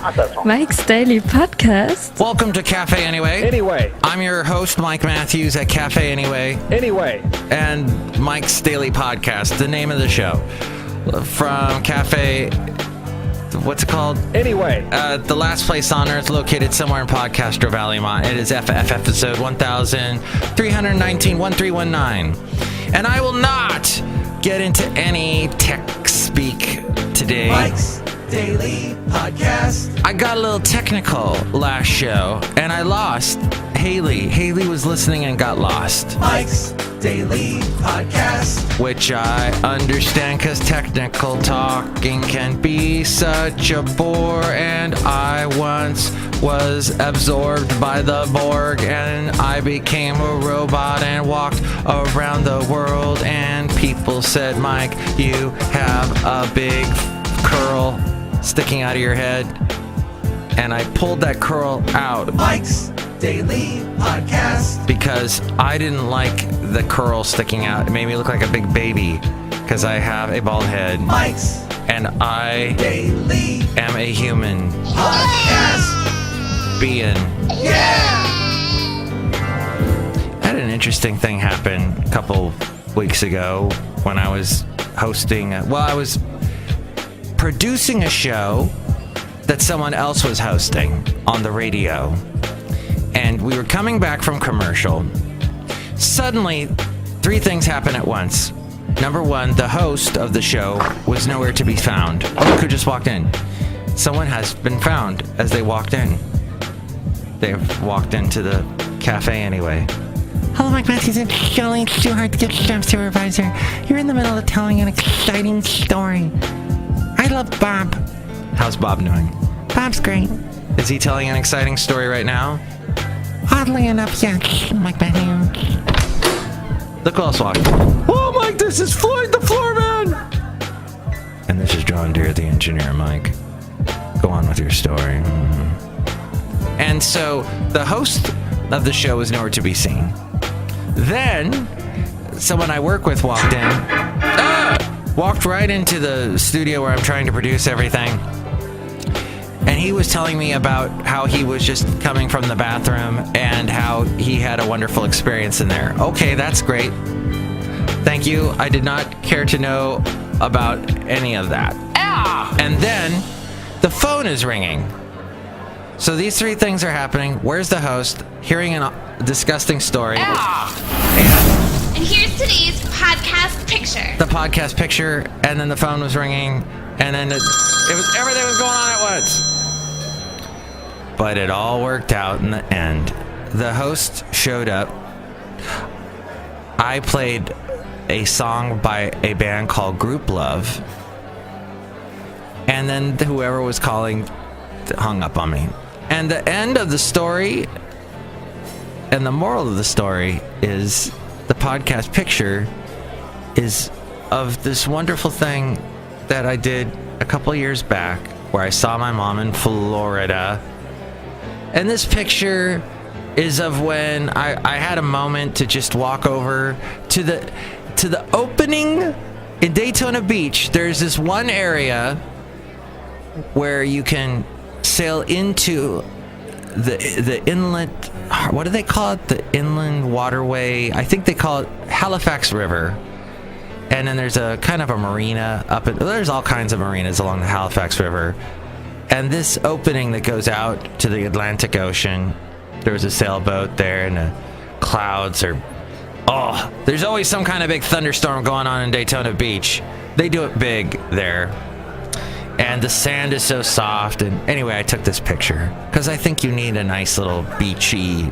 Mike's Daily Podcast. Welcome to Café Anyway. I'm your host, Mike Matthews at Café Anyway. And Mike's Daily Podcast, the name of the show. From Café... What's it called? Anyway. The last place on earth located somewhere in Podcastro Valley. It is FF episode 1319, 1319. And I will not get into any tech speak today. Mike's Daily Podcast. I got a little technical last show, and I lost Haley. Haley was listening and got lost. Mike's Daily Podcast. Which I understand, because technical talking can be such a bore, and I once was absorbed by the Borg, and I became a robot and walked around the world, and people said, Mike, you have a big curl sticking out of your head, and I pulled that curl out. Mike's Daily Podcast. Because I didn't like the curl sticking out. It made me look like a big baby, because I have a bald head. Mike's and I Daily am a human Podcast being. Yeah! I had an interesting thing happen a couple weeks ago when I was hosting, I was producing a show that someone else was hosting on the radio. And we were coming back from commercial. Suddenly, three things happened at once. Number one, the host of the show was nowhere to be found. Oh, who just walked in? Someone has been found as they walked in. They've walked into the Café Anyway. Hello, Mike Matthews and Chely Shoehart, gift shop supervisor. You're in the middle of telling an exciting story. I love Bob. How's Bob doing? Bob's great. Is he telling an exciting story right now? Oddly enough, yes, Mike Matthews. Look who else walked. Oh, Mike, this is Floyd the Floorman! And this is John Deere, the engineer, Mike. Go on with your story. And so, the host of the show was nowhere to be seen. Then, someone I work with walked in. Walked right into the studio where I'm trying to produce everything. And he was telling me about how he was just coming from the bathroom and how he had a wonderful experience in there. Okay, that's great. Thank you. I did not care to know about any of that. And then the phone is ringing. So these three things are happening. Where's the host? Hearing a disgusting story. And here's today's podcast picture. The podcast picture, and then the phone was ringing, and then everything was going on at once. But it all worked out in the end. The host showed up. I played a song by a band called Group Love, and then whoever was calling hung up on me. And the end of the story, and the moral of the story is the podcast picture is of this wonderful thing that I did a couple years back where I saw my mom in Florida. And this picture is of when I had a moment to just walk over to the opening in Daytona Beach. There's this one area where you can sail into the inlet, what do they call it? The inland waterway. I think they call it Halifax River. And then there's a kind of a marina there's all kinds of marinas along the Halifax River. And this opening that goes out to the Atlantic Ocean, there was a sailboat there, and the clouds are... Oh, there's always some kind of big thunderstorm going on in Daytona Beach. They do it big there. And the sand is so soft. And anyway, I took this picture because I think you need a nice little beachy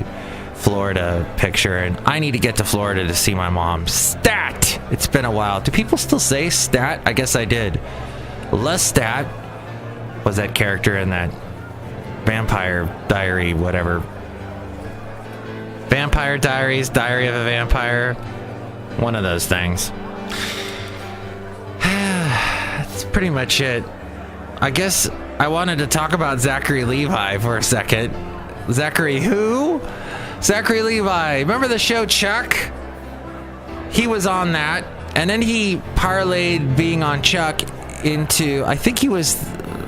Florida picture. And I need to get to Florida to see my mom. Stat! It's been a while. Do people still say Stat? I guess I did. Lestat was that character in that Vampire Diary, whatever. Vampire Diaries, Diary of a Vampire. One of those things. That's pretty much it. I guess I wanted to talk about Zachary Levi for a second. Zachary who? Zachary Levi. Remember the show Chuck? He was on that. And then he parlayed being on Chuck into, I think he was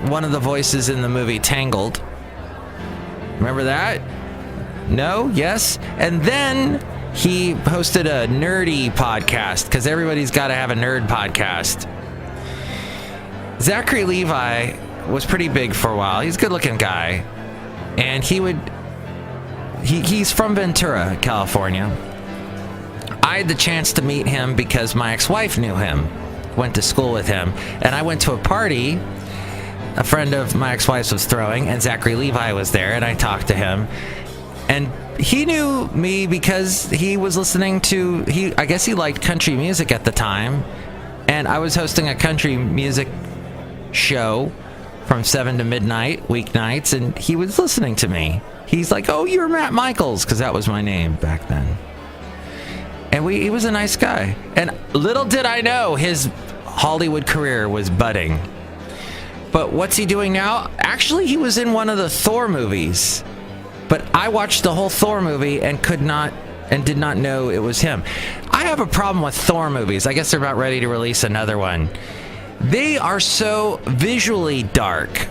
one of the voices in the movie Tangled. Remember that? No? Yes? And then he hosted a nerdy podcast, because everybody's got to have a nerd podcast. Zachary Levi was pretty big for a while. He's a good-looking guy. And he's from Ventura, California. I had the chance to meet him because my ex-wife knew him, went to school with him. And I went to a party a friend of my ex-wife's was throwing, and Zachary Levi was there, and I talked to him. And he knew me because he was listening to, I guess he liked country music at the time. And I was hosting a country music show from 7 to midnight, weeknights, and he was listening to me. He's like, "Oh, you're Matt Michaels," because that was my name back then. And he was a nice guy. And little did I know his Hollywood career was budding. But what's he doing now? Actually, he was in one of the Thor movies. But I watched the whole Thor movie and did not know it was him. I have a problem with Thor movies. I guess they're about ready to release another one. They are so visually dark.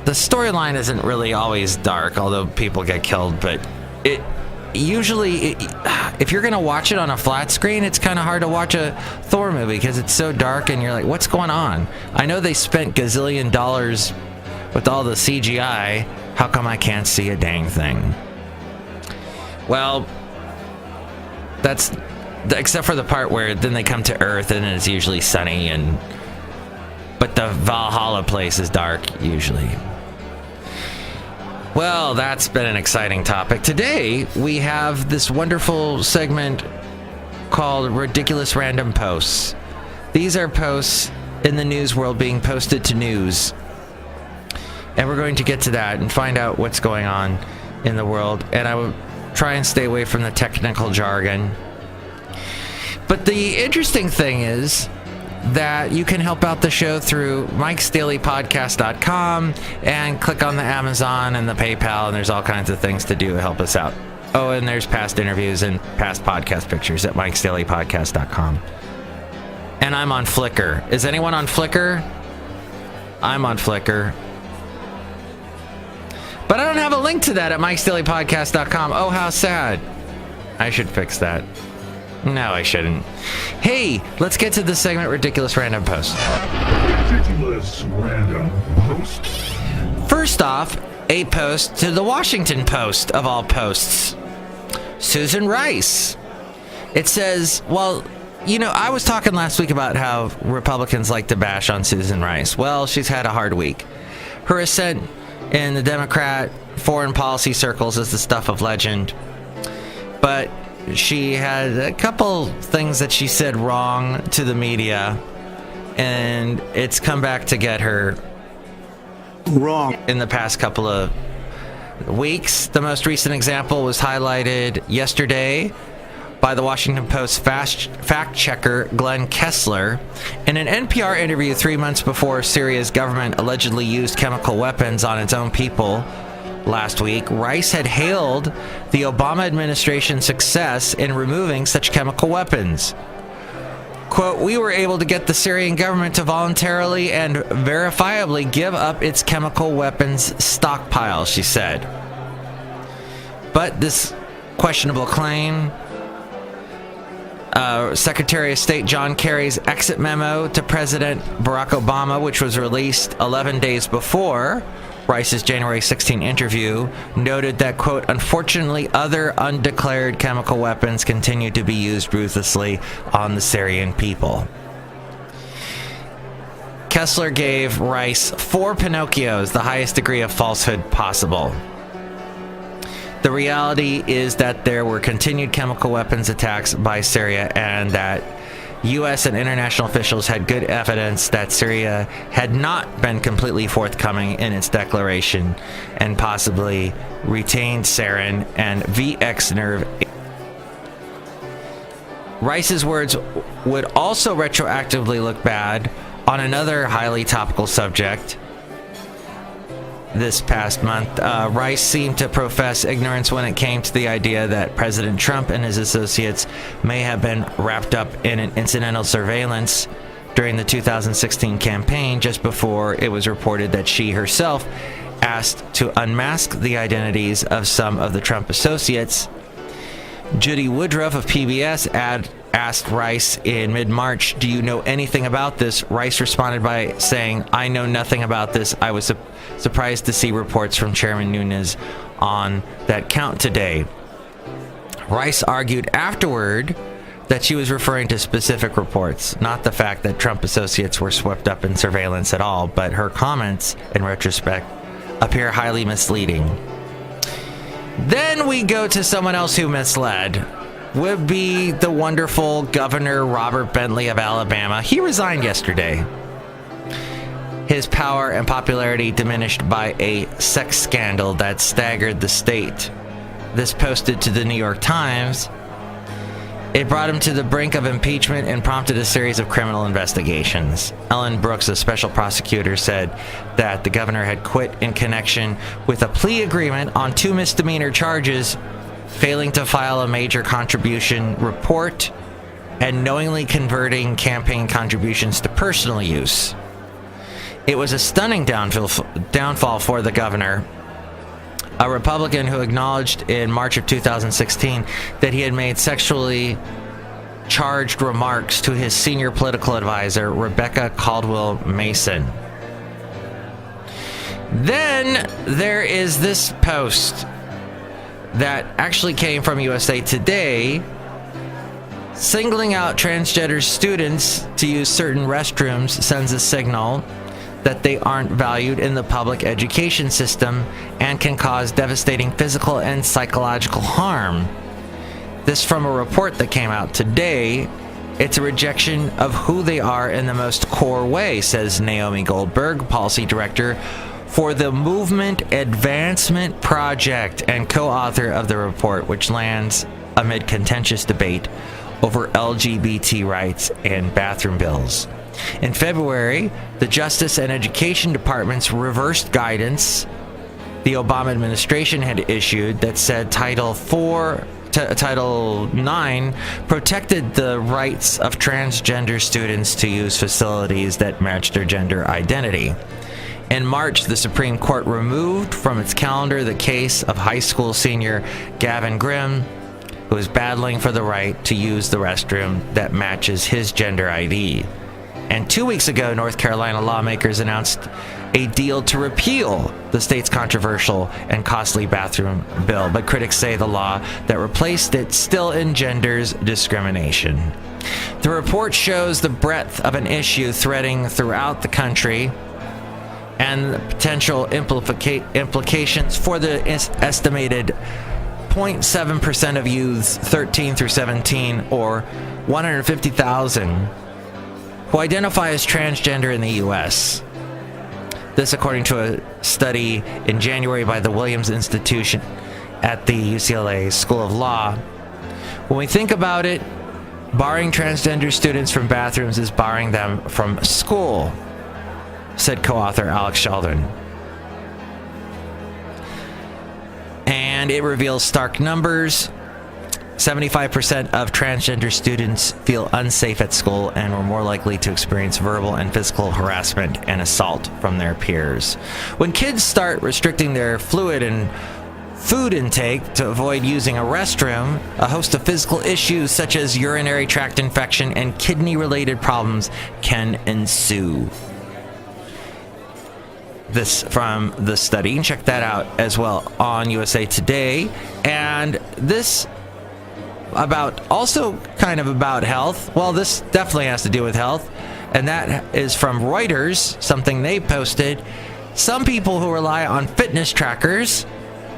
The storyline isn't really always dark, although people get killed, but if you're going to watch it on a flat screen, it's kind of hard to watch a Thor movie because it's so dark and you're like, what's going on? I know they spent gazillion dollars with all the CGI. How come I can't see a dang thing? Well, that's except for the part where then they come to Earth and it's usually sunny, but the Valhalla place is dark usually. Well, that's been an exciting topic. Today, we have this wonderful segment called Ridiculous Random Posts. These are posts in the news world being posted to news. And we're going to get to that and find out what's going on in the world. And I will try and stay away from the technical jargon. But the interesting thing is that you can help out the show through mikesdailypodcast.com and click on the Amazon and the PayPal, and there's all kinds of things to do to help us out. Oh, and there's past interviews and past podcast pictures at mikesdailypodcast.com. And I'm on Flickr. Is anyone on Flickr? I'm on Flickr. But I don't have a link to that at mikesdailypodcast.com. Oh, how sad. I should fix that. No, I shouldn't. Hey, let's get to the segment Ridiculous Random Post. Ridiculous Random Post. First off, a post to the Washington Post of all posts. Susan Rice. It says, well, I was talking last week about how Republicans like to bash on Susan Rice. Well, she's had a hard week. Her ascent in the Democrat foreign policy circles is the stuff of legend. But she had a couple things that she said wrong to the media, and it's come back to get her wrong in the past couple of weeks. The most recent example was highlighted yesterday by the Washington Post fact checker Glenn Kessler. In an NPR interview 3 months before Syria's government allegedly used chemical weapons on its own people last week, Rice had hailed the Obama administration's success in removing such chemical weapons. Quote, "We were able to get the Syrian government to voluntarily and verifiably give up its chemical weapons stockpile," she said. But this questionable claim, Secretary of State John Kerry's exit memo to President Barack Obama, which was released 11 days before Rice's January 16 interview, noted that, quote, "Unfortunately, other undeclared chemical weapons continue to be used ruthlessly on the Syrian people." Kessler gave Rice 4 Pinocchios, the highest degree of falsehood possible. The reality is that there were continued chemical weapons attacks by Syria, and that U.S. and international officials had good evidence that Syria had not been completely forthcoming in its declaration and possibly retained sarin and VX nerve. Rice's words would also retroactively look bad on another highly topical subject. This past month, Rice seemed to profess ignorance when it came to the idea that President Trump and his associates may have been wrapped up in an incidental surveillance during the 2016 campaign, just before it was reported that she herself asked to unmask the identities of some of the Trump associates. Judy Woodruff of PBS asked Rice in mid-March, "Do you know anything about this?" Rice responded by saying, "I know nothing about this. I was surprised to see reports from Chairman Nunes on that count today." Rice argued afterward that she was referring to specific reports, not the fact that Trump associates were swept up in surveillance at all, but her comments, in retrospect, appear highly misleading. Then we go to someone else who misled. Would be the wonderful Governor Robert Bentley of Alabama. He resigned yesterday. His power and popularity diminished by a sex scandal that staggered the state. This posted to the New York Times. It brought him to the brink of impeachment and prompted a series of criminal investigations. Ellen Brooks, a special prosecutor, said that the governor had quit in connection with a plea agreement on 2 misdemeanor charges, failing to file a major contribution report and knowingly converting campaign contributions to personal use. It was a stunning downfall for the governor, a Republican who acknowledged in March of 2016 that he had made sexually charged remarks to his senior political advisor, Rebecca Caldwell Mason. Then there is this post that actually came from USA Today, singling out transgender students to use certain restrooms sends a signal that they aren't valued in the public education system and can cause devastating physical and psychological harm. This from a report that came out today. It's a rejection of who they are in the most core way, says Naomi Goldberg, policy director for the Movement Advancement Project and co-author of the report, which lands amid contentious debate over LGBT rights and bathroom bills. In February, the Justice and Education Departments reversed guidance the Obama administration had issued that said Title IX protected the rights of transgender students to use facilities that match their gender identity. In March, the Supreme Court removed from its calendar the case of high school senior Gavin Grimm, who is battling for the right to use the restroom that matches his gender ID. And 2 weeks ago, North Carolina lawmakers announced a deal to repeal the state's controversial and costly bathroom bill, but critics say the law that replaced it still engenders discrimination. The report shows the breadth of an issue threading throughout the country and the potential implications for the estimated 0.7% of youths 13 through 17, or 150,000, who identify as transgender in the U.S. This according to a study in January by the Williams Institution at the UCLA School of Law. When we think about it, barring transgender students from bathrooms is barring them from school, said co-author Alex Sheldon. And it reveals stark numbers. 75% of transgender students feel unsafe at school and were more likely to experience verbal and physical harassment and assault from their peers. When kids start restricting their fluid and food intake to avoid using a restroom, a host of physical issues such as urinary tract infection and kidney-related problems can ensue. This from the study. You can check that out as well on USA Today. And this also kind of about health. Well, this definitely has to do with health. And that is from Reuters, something they posted. Some people who rely on fitness trackers,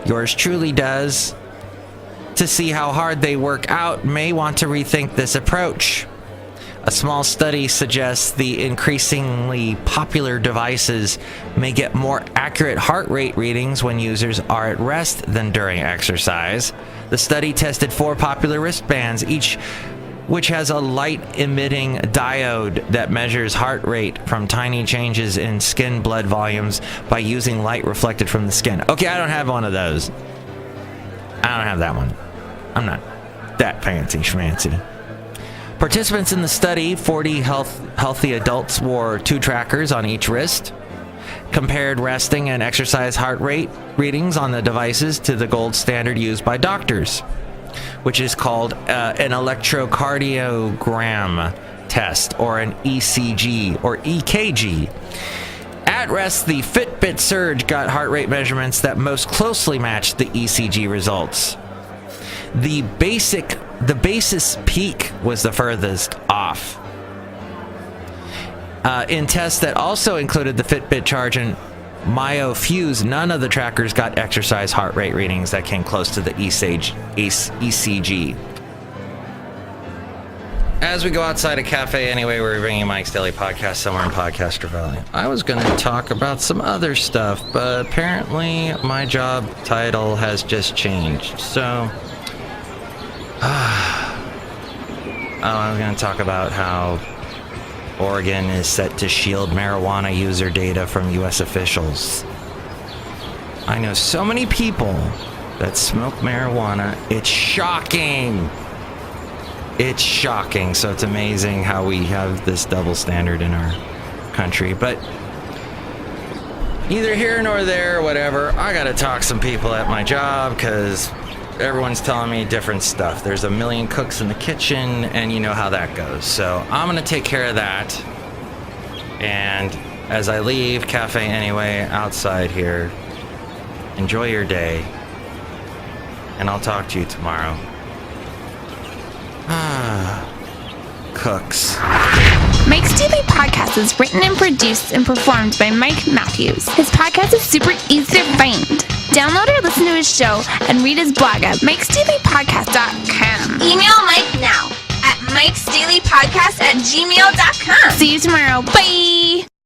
yours truly does, to see how hard they work out may want to rethink this approach. A small study suggests the increasingly popular devices may get more accurate heart rate readings when users are at rest than during exercise. The study tested 4 popular wristbands, each which has a light-emitting diode that measures heart rate from tiny changes in skin blood volumes by using light reflected from the skin. Okay, I don't have one of those. I don't have that one. I'm not that fancy schmancy. Participants in the study, 40 healthy adults, wore 2 trackers on each wrist, compared resting and exercise heart rate readings on the devices to the gold standard used by doctors, which is called an electrocardiogram test, or an ECG or EKG. At rest, the Fitbit Surge got heart rate measurements that most closely matched the ECG results. The basis peak was the furthest off. In tests that also included the Fitbit Charge and MyoFuse, none of the trackers got exercise heart rate readings that came close to the ECG. As we go outside of Café Anyway, we're bringing Mike's Daily Podcast somewhere in Podcaster Valley. I was going to talk about some other stuff, but apparently my job title has just changed. So, I was going to talk about how Oregon is set to shield marijuana user data from U.S. officials. I know so many people that smoke marijuana. It's shocking. It's shocking. So it's amazing how we have this double standard in our country. But neither here nor there, whatever. I got to talk some people at my job because everyone's telling me different stuff. There's a million cooks in the kitchen, and you know how that goes. So I'm going to take care of that. And as I leave Café Anyway outside here, enjoy your day. And I'll talk to you tomorrow. Cooks. Mike's Daily Podcast is written and produced and performed by Mike Matthews. His podcast is super easy to find. Download or listen to his show and read his blog at mikesdailypodcast.com. Email Mike now at mikesdailypodcast@gmail.com. See you tomorrow. Bye!